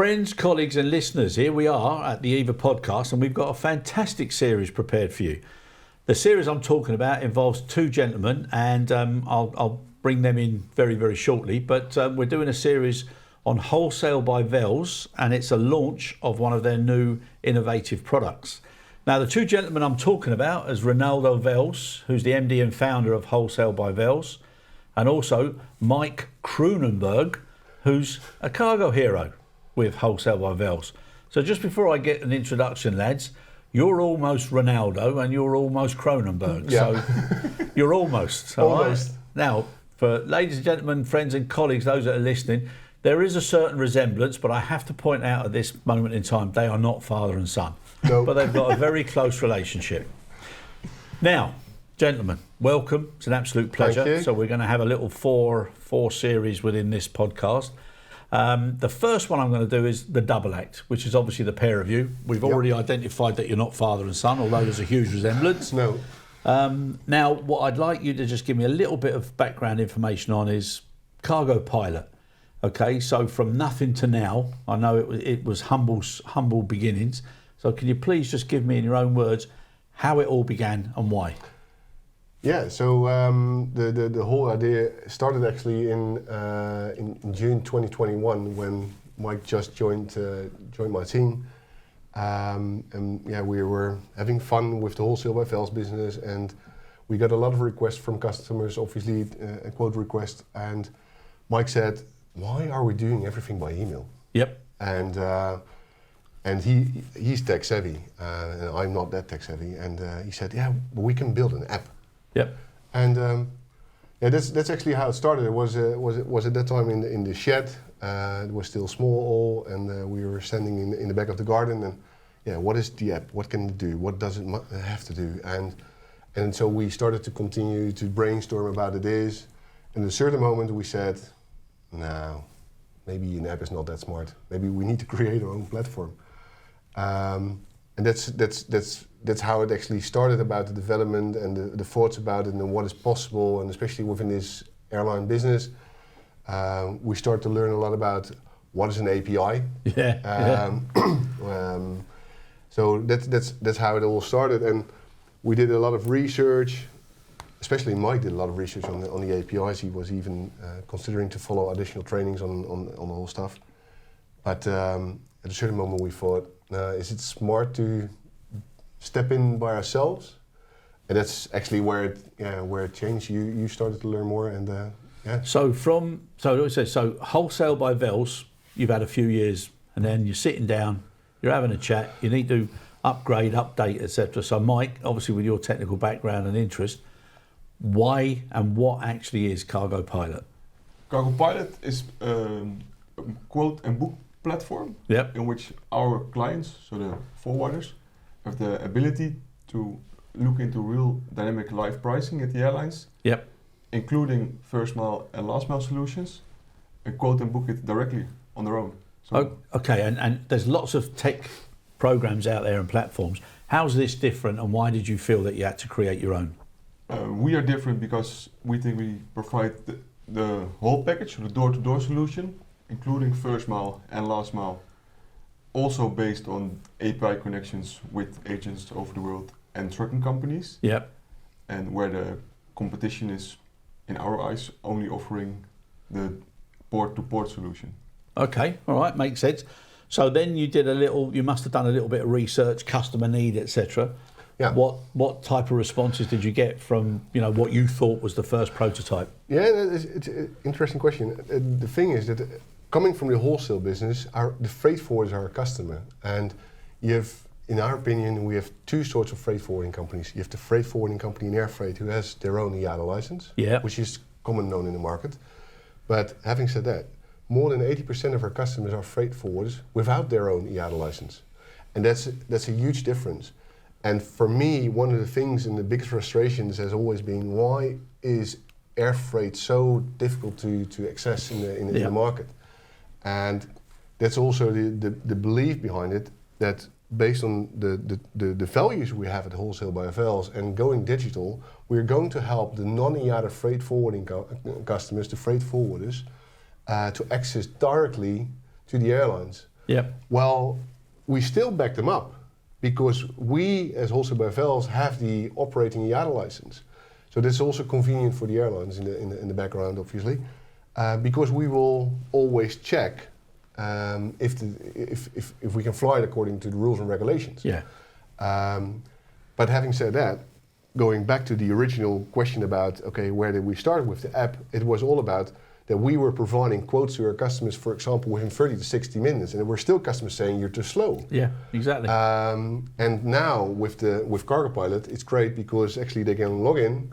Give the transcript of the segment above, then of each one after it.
Friends, colleagues and listeners, here we are at the EVA podcast and we've got a fantastic series prepared for you. The series I'm talking about involves two gentlemen and I'll bring them in very, very shortly, but we're doing a series on Wholesale by Vels and it's a launch of one of their new innovative products. Now the two gentlemen I'm talking about is Rinaldo Vels, who's the MD and founder of Wholesale by Vels, and also Mike Kroonenburg, who's a cargo hero with Wholesale by Vels. So just before I get an introduction, lads, you're almost Rinaldo and you're almost Kroonenburg. Yeah. So you're almost. Almost. Right? Now, for ladies and gentlemen, friends and colleagues, those that are listening, there is a certain resemblance, but I have to point out at this moment in time, they are not father and son. No. But they've got a very close relationship. Now, gentlemen, welcome. It's an absolute pleasure. Thank you. So we're going to have a little four series within this podcast. The first one I'm going to do is the double act, which is obviously the pair of you. We've already identified that you're not father and son, although there's a huge resemblance. No. Now, what I'd like you to just give me a little bit of background information on is Cargopilot. Okay, so from nothing to now, I know it was humble beginnings. So can you please just give me in your own words how it all began and why? Yeah, so the whole idea started actually in June 2021 when Mike just joined my team, and yeah, we were having fun with the Wholesale by Vels business, and we got a lot of requests from customers, obviously a quote request, and Mike said, "Why are we doing everything by email?" Yep. And he's tech savvy, and I'm not that tech savvy, and he said, "Yeah, but we can build an app." Yep. And yeah, that's actually how it started. It was at that time in the shed. It was still small, and we were standing in the back of the garden. And yeah, what is the app? What can it do? What does it have to do? And so we started to continue to brainstorm about ideas. And at a certain moment, we said, "No, maybe an app is not that smart. Maybe we need to create our own platform." And that's how it actually started, about the development and the thoughts about it and what is possible, and especially within this airline business, we start to learn a lot about what is an API. So that's how it all started, and we did a lot of research. Especially Mike did a lot of research on the APIs. He was even considering to follow additional trainings on the whole stuff. But at a certain moment we thought, is it smart to step in by ourselves? And that's actually where it changed. You started to learn more, and yeah. So Wholesale by Vels, you've had a few years, and then you're sitting down, you're having a chat, you need to upgrade, update, etc. So Mike, obviously with your technical background and interest, why and what actually is Cargopilot? Cargopilot is a quote and book platform in which our clients, so the forwarders, have the ability to look into real dynamic live pricing at the airlines, including first mile and last mile solutions, and quote and book it directly on their own. So okay, and there's lots of tech programs out there and platforms. How's this different, and why did you feel that you had to create your own? We are different because we think we provide the whole package, the door-to-door solution, including first mile and last mile, also based on API connections with agents over the world and trucking companies. Yep. And where the competition is, in our eyes, only offering the port-to-port solution. Okay, all right, makes sense. So then you must have done a little bit of research, customer need, etc. Yeah. What type of responses did you get from what you thought was the first prototype? Yeah, it's an interesting question. The thing is that coming from the wholesale business, the freight forwarders are our customer, and in our opinion, we have two sorts of freight forwarding companies. You have the freight forwarding company in air freight who has their own IATA license, which is common known in the market. But having said that, more than 80% of our customers are freight forwarders without their own IATA license, and that's a huge difference. And for me, one of the things and the biggest frustrations has always been, why is air freight so difficult to access in the market? And that's also the belief behind it, that based on the values we have at Wholesale by Vels and going digital, we're going to help the non-IATA freight forwarding customers, the freight forwarders, to access directly to the airlines. Yep. Well, we still back them up because we, as Wholesale by Vels, have the operating IATA license. So that's also convenient for the airlines in the background, obviously, because we will always check if we can fly it according to the rules and regulations. Yeah. But having said that, going back to the original question about, okay, where did we start with the app? It was all about that we were providing quotes to our customers, for example, within 30 to 60 minutes, and there were still customers saying you're too slow. Yeah, exactly. And now with Cargopilot, it's great because actually they can log in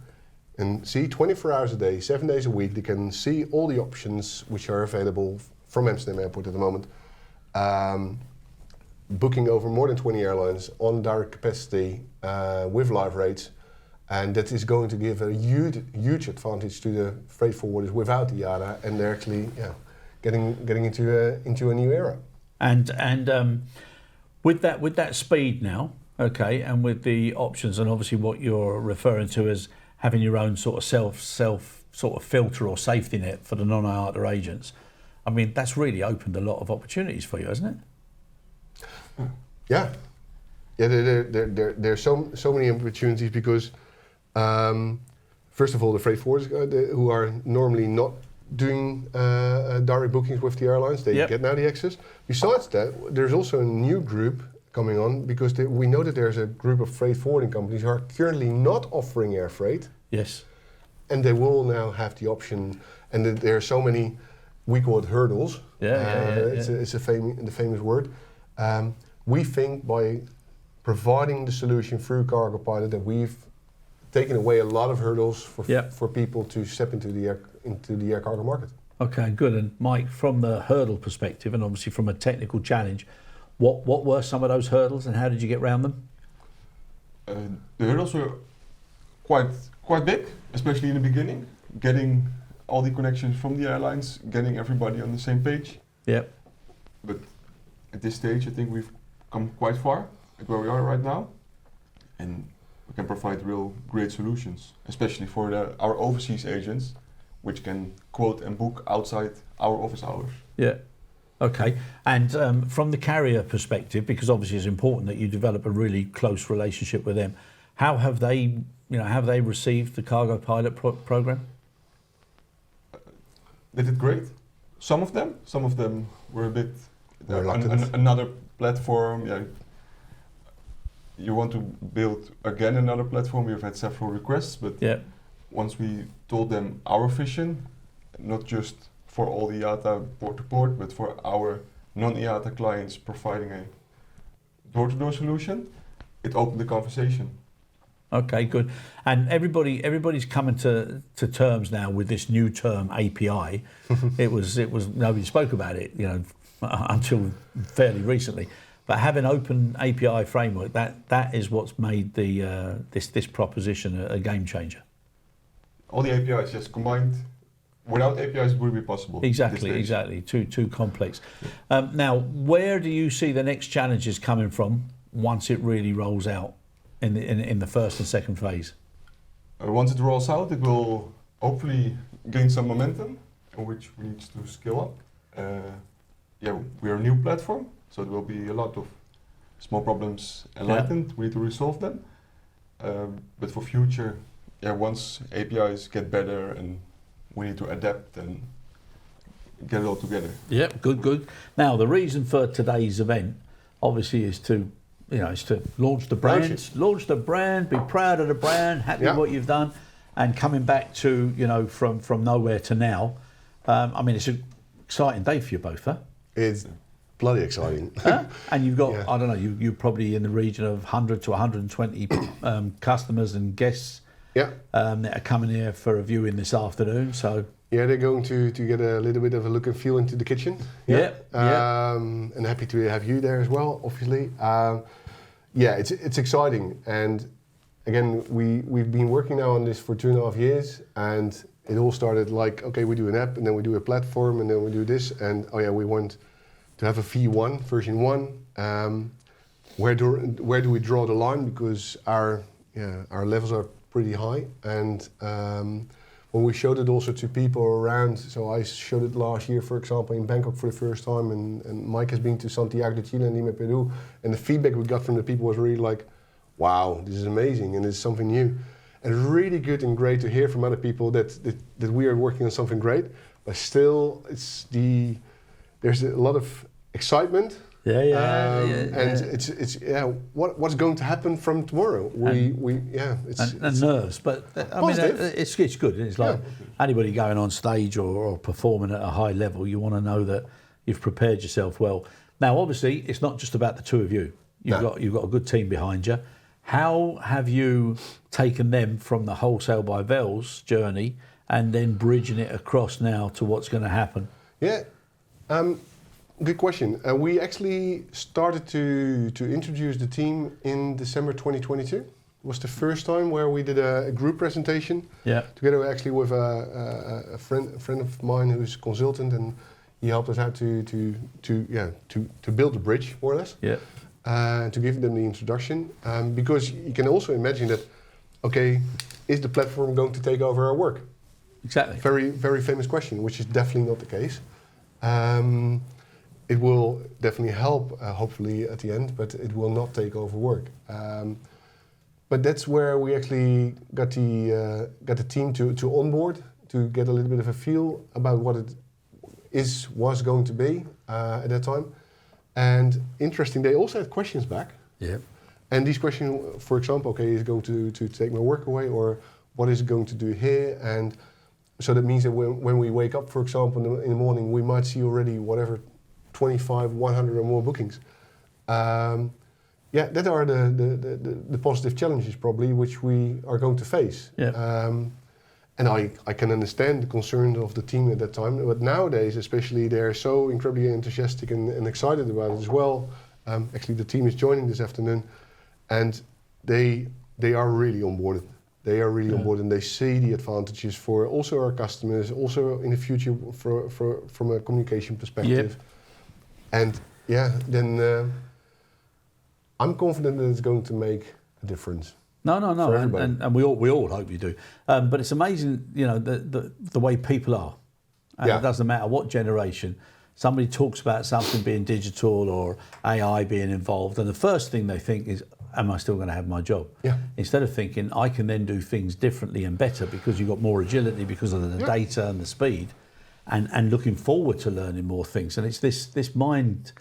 and see 24 hours a day, 7 days a week. They can see all the options which are available from Amsterdam Airport at the moment. Booking over more than 20 airlines on direct capacity with live rates. And that is going to give a huge advantage to the freight forwarders without the IATA, and they're actually getting into a new era. And with that speed now, okay, and with the options, and obviously what you're referring to as having your own sort of self sort of filter or safety net for the non-IATA agents. I mean, that's really opened a lot of opportunities for you, hasn't it? Yeah. There's so many opportunities because. First of all, the freight forwarders who are normally not doing direct bookings with the airlines, they get now the access. Besides that, there's also a new group coming on because we know that there's a group of freight forwarding companies who are currently not offering air freight. Yes. And they will now have the option, and there are so many, we call it hurdles. It's the famous word. We think by providing the solution through Cargopilot that we've taken away a lot of hurdles for people to step into the air cargo market. Okay, good. And Mike, from the hurdle perspective, and obviously from a technical challenge, what were some of those hurdles, and how did you get around them? The hurdles were quite big, especially in the beginning. Getting all the connections from the airlines, getting everybody on the same page. Yep. But at this stage, I think we've come quite far at where we are right now, and we can provide real great solutions, especially for our overseas agents, which can quote and book outside our office hours. Yeah. Okay. And from the carrier perspective, because obviously it's important that you develop a really close relationship with them, how have they, have they received the Cargopilot program? They did great. Some of them were a bit another platform. Yeah. You want to build again another platform. We've had several requests, but once we told them our vision, not just for all the IATA port-to-port, but for our non-IATA clients providing a door-to-door solution, it opened the conversation. Okay, good. And everybody's coming to terms now with this new term API. It was nobody spoke about it, until fairly recently. But having open API framework, that is what's made the this proposition a game changer. All the APIs just combined. Without APIs, it would be possible. Exactly. Too complex. Now, where do you see the next challenges coming from once it really rolls out in the first and second phase? Once it rolls out, it will hopefully gain some momentum, which we need to scale up. We are a new platform. So there will be a lot of small problems enlightened. We need to resolve them. But for future, once APIs get better, and we need to adapt and get it all together. Yep, good. Now the reason for today's event, obviously, is to launch the brand, be proud of the brand, happy with what you've done, and coming back to from nowhere to now. I mean, it's an exciting day for you both, huh? It's bloody exciting. And you've got, I don't know, you're probably in the region of 100 to 120 customers and guests that are coming here for a viewing this afternoon. So they're going to get a little bit of a look and feel into the kitchen. And happy to have you there as well, obviously. It's exciting. And again, we've been working now on this for 2.5 years, and it all started like, okay, we do an app, and then we do a platform, and then we do this, and we want to have a V1, version 1. Where do we draw the line? Because our levels are pretty high, and when we showed it also to people around, so I showed it last year, for example, in Bangkok for the first time, and Mike has been to Santiago de Chile and Lima, Peru, and the feedback we got from the people was really like, wow, this is amazing, and it's something new. And really good and great to hear from other people that we are working on something great, but still there's a lot of excitement. It's what's going to happen from tomorrow? It's nerves, but I mean it's good. It's like anybody going on stage or performing at a high level, you want to know that you've prepared yourself well. Now, obviously, it's not just about the two of you. You've got a good team behind you. How have you taken them from the Wholesale by Vels journey and then bridging it across now to what's going to happen? Yeah. Good question. We actually started to introduce the team in December 2022. It was the first time where we did a group presentation together actually with a friend of mine who's a consultant, and he helped us out to build the bridge more or less. To give them the introduction, because you can also imagine that, okay, is the platform going to take over our work? Exactly. Very, very famous question, which is definitely not the case. It will definitely help, hopefully, at the end, but it will not take over work. But that's where we actually got the team to onboard, to get a little bit of a feel about what it was going to be at that time. And interesting, they also had questions back. Yeah. And these questions, for example, okay, is it going to take my work away, or what is it going to do here? And so that means that when we wake up, for example, in the morning, we might see already whatever 25, 100 or more bookings. That are the positive challenges probably which we are going to face. And I can understand the concerns of the team at that time, but nowadays especially they're so incredibly enthusiastic and excited about it as well. Actually the team is joining this afternoon, and they are really on board. They are really on board, and they see the advantages for also our customers, also in the future from a communication perspective. And then I'm confident that it's going to make a difference. No, and we all hope you do. But it's amazing, the way people are. And it doesn't matter what generation. Somebody talks about something being digital or AI being involved, and the first thing they think is, am I still going to have my job? Instead of thinking, I can then do things differently and better because you've got more agility because of the data and the speed, and looking forward to learning more things. And it's this mind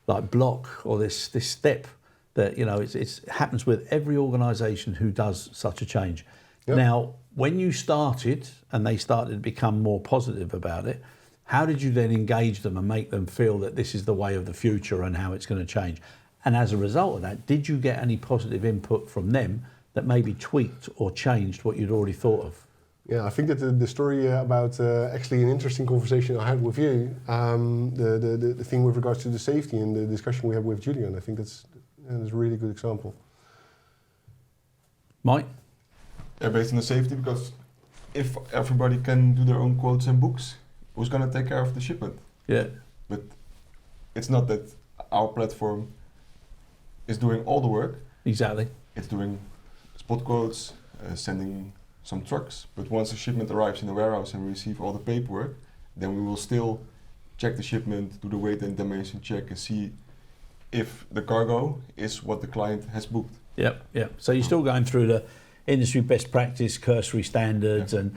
like block, or this step that it happens with every organisation who does such a change. Now, when you started and they started to become more positive about it, how did you then engage them and make them feel that this is the way of the future and how it's going to change? And as a result of that, did you get any positive input from them that maybe tweaked or changed what you'd already thought of? Yeah, I think that the story about actually an interesting conversation I had with you, the thing with regards to the safety and the discussion we had with Julian, I think that's a really good example. Mike? Yeah, based on the safety, because if everybody can do their own quotes and books, who's going to take care of the shipment? Yeah. But it's not that our platform is doing all the work. Exactly. It's doing spot quotes, sending some trucks, but once the shipment arrives in the warehouse and we receive all the paperwork, then we will still check the shipment, do the weight and dimension check, and see if the cargo is what the client has booked. Yep. So you're still going through the industry best practice, cursory standards, and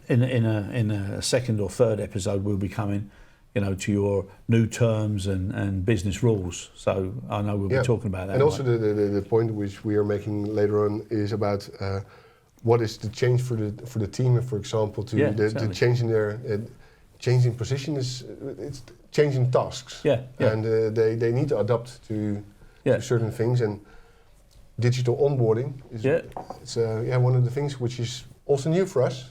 in a second or third episode we'll be coming, to your new terms and business rules. So I know we'll be talking about that. And also the point which we are making later on is about what is the change for the team, for example, the change in their changing position it's changing tasks. And they need to adapt to certain things, and digital onboarding is it's one of the things which is also new for us.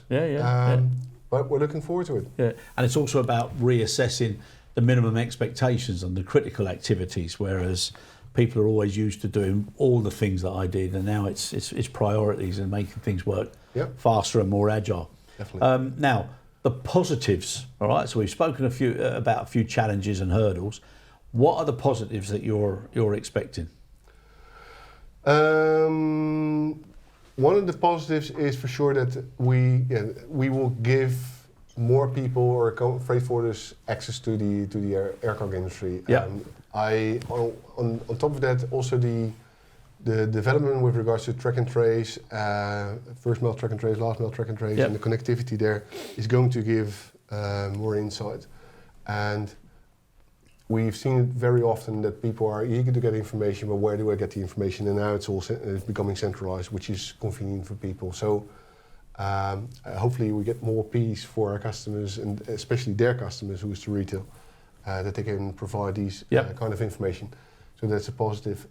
But we're looking forward to it. And it's also about reassessing the minimum expectations on the critical activities, whereas people are always used to doing all the things that I did, and now it's priorities and making things work faster and more agile. Definitely. Now, the positives, all right, so we've spoken about a few challenges and hurdles. What are the positives that you're expecting? one of the positives is for sure that we will give more people or freight forwarders access to the air cargo industry. Yeah. On top of that, also the development with regards to track and trace, first mile track and trace, last mile track and trace, and the connectivity there is going to give more insight. And we've seen it very often that people are eager to get information, but where do I get the information? And now it's becoming centralized, which is convenient for people. So hopefully we get more peace for our customers, and especially their customers, who is the retail, that they can provide these kind of information. So that's a positive.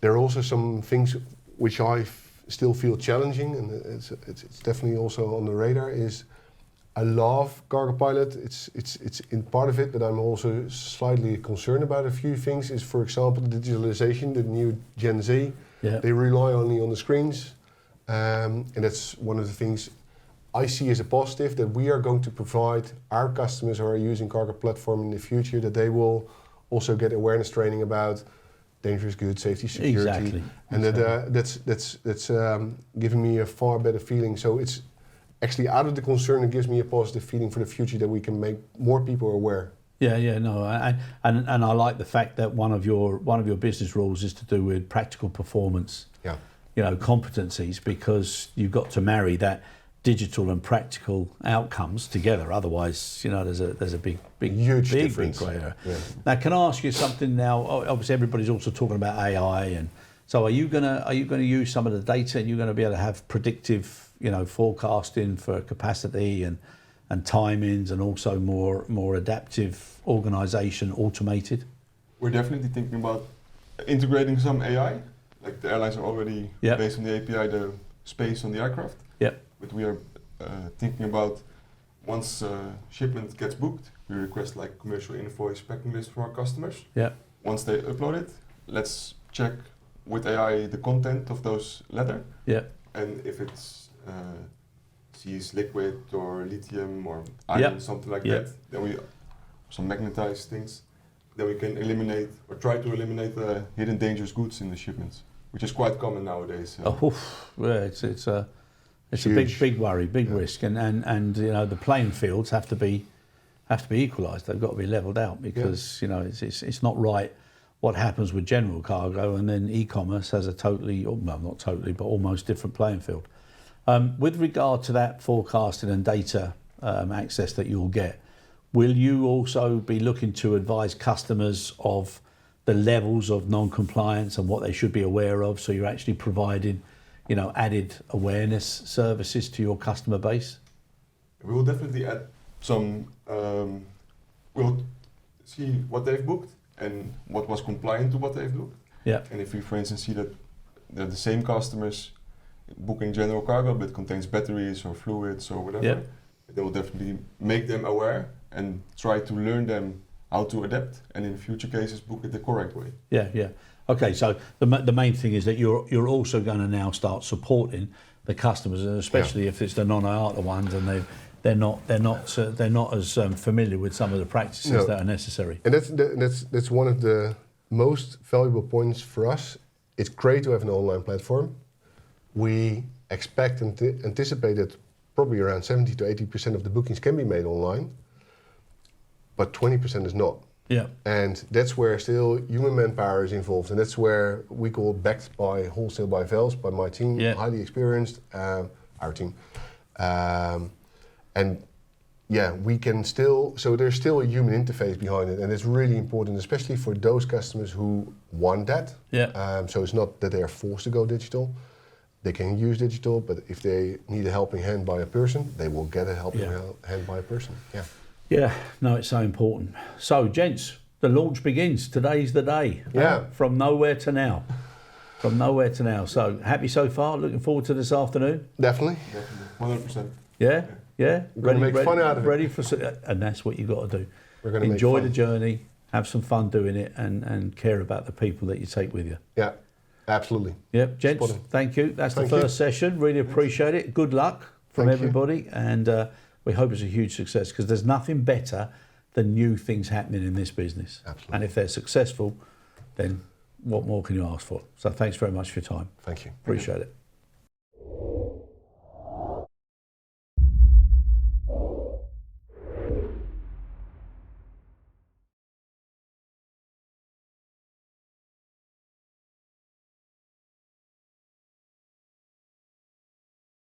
There are also some things which I still feel challenging, and it's definitely also on the radar. Is I love Cargopilot. It's in part of it, but I'm also slightly concerned about a few things. Is, for example, the digitalization, the new Gen Z. Yeah. They rely only on the screens, and that's one of the things I see as a positive, that we are going to provide our customers who are using Cargo Platform in the future, that they will also get awareness training about dangerous goods, safety, security, and that's giving me a far better feeling. So it's actually, out of the concern, it gives me a positive feeling for the future that we can make more people aware. And I like the fact that one of your business rules is to do with practical performance. Competencies, because you've got to marry that digital and practical outcomes together. Otherwise, there's a big huge difference. Big area. Yeah. Now, can I ask you something now? Obviously, everybody's also talking about AI, and so are you gonna use some of the data, and you're going to be able to have predictive, forecasting for capacity and timings, and also more adaptive organisation, automated? We're definitely thinking about integrating some AI. Like the airlines are already based on the API, the space on the aircraft. Yep. But we are thinking about, once shipment gets booked, we request like commercial invoice packing list from our customers. Yep. Once they upload it, let's check with AI the content of those letter. Yep. And if it's sees liquid or lithium or iron, something like that, then we some magnetized things. Then we can eliminate or try to eliminate the hidden dangerous goods in the shipments, which is quite common nowadays. It's a big worry, big risk, and the playing fields have to be equalised. They've got to be levelled out, because it's not right what happens with general cargo, and then e-commerce has a not totally, but almost different playing field. With regard to that forecasting and data access that you'll get, will you also be looking to advise customers of the levels of non-compliance and what they should be aware of, so you're actually providing added awareness services to your customer base? We will definitely add some, we'll see what they've booked and what was compliant to what they've booked. Yeah. And if we, for instance, see that they're the same customers booking general cargo but contains batteries or fluids or whatever, they will definitely make them aware and try to learn them how to adapt, and in future cases book it the correct way. Yeah. Okay, so the main thing is that you're also going to now start supporting the customers, and especially if it's the non-IATA ones, and they're not as familiar with some of the practices that are necessary. And that's one of the most valuable points for us. It's great to have an online platform. We expect and anticipate that probably around 70 to 80% of the bookings can be made online, but 20% is not. Yeah. And that's where still human manpower is involved, and that's where we call backed by Wholesale by Vels, by my team, highly experienced, our team. We can still, so there's still a human interface behind it, and it's really important, especially for those customers who want that. Yeah. So it's not that they are forced to go digital. They can use digital, but if they need a helping hand by a person, they will get a helping hand by a person. Yeah. Yeah, no, it's so important. So, gents, the launch begins. Today's the day. Yeah. From nowhere to now. So, happy so far? Looking forward to this afternoon? Definitely. 100%. Yeah? We're going to make fun out of it. Ready for, and that's what you got to do. We're going to enjoy the journey, have some fun doing it, and care about the people that you take with you. Yeah, absolutely. Yep, gents, thank you. That's the first session. Really appreciate it. Good luck from everybody, and we hope it's a huge success, because there's nothing better than new things happening in this business. Absolutely. And if they're successful, then what more can you ask for? So thanks very much for your time. Thank you. Appreciate it.